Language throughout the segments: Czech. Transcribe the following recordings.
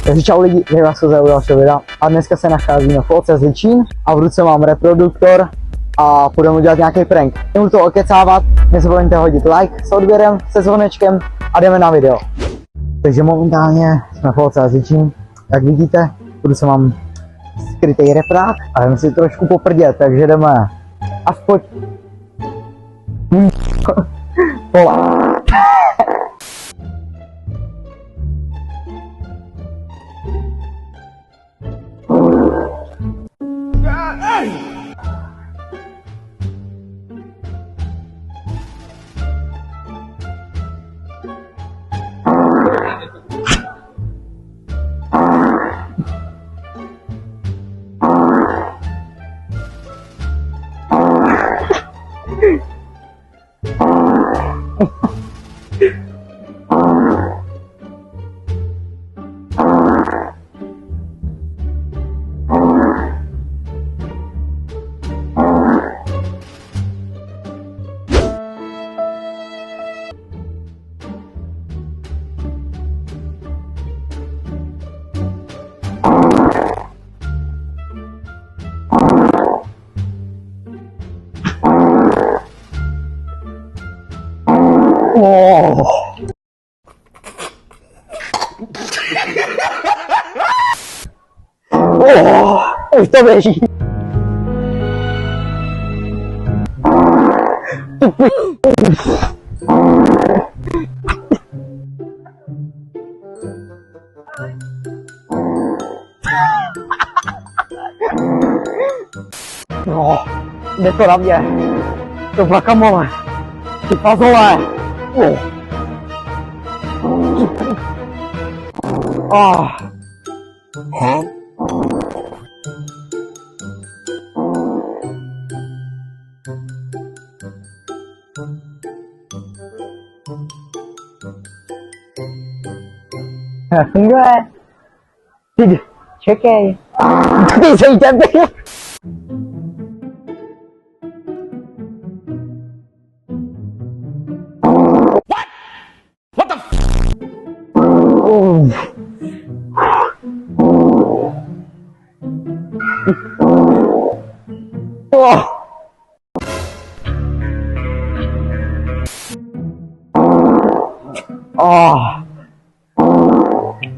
Takže čau lidi, já vás zaujal dalšího videa a dneska se nacházíme v OC Zličín a v ruce mám reproduktor a půjdeme udělat nějaký prank. Nebudu to okecávat, nezapomeňte hodit like s odběrem, se zvonečkem a jdeme na video. Takže momentálně jsme v OC Zličín, jak vidíte, v ruce mám skrytý reprák a jdeme si trošku poprdět, takže jdeme aspoň Pola. Už to běží. No, jde to na mě. To guacamole. Ty fazole. Funguje. Ty, čekej. Ty sejte ty. What the f?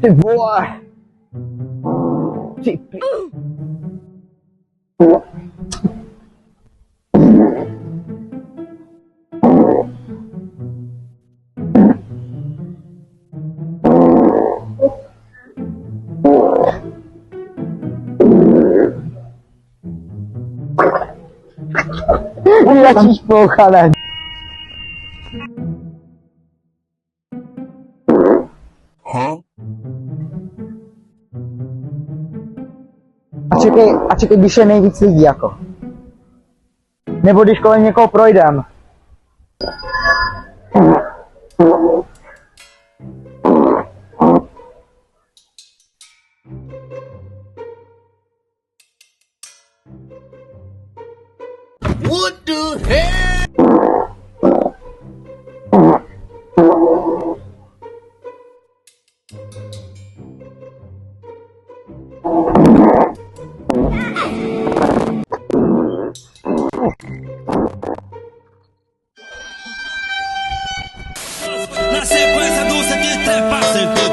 Ty vole. Ty Letíš pouchané. A čekej, když je nejvíc lidí jako. Nebo když kolem někoho projdem. What the hell? Na sequência do seguinte passe.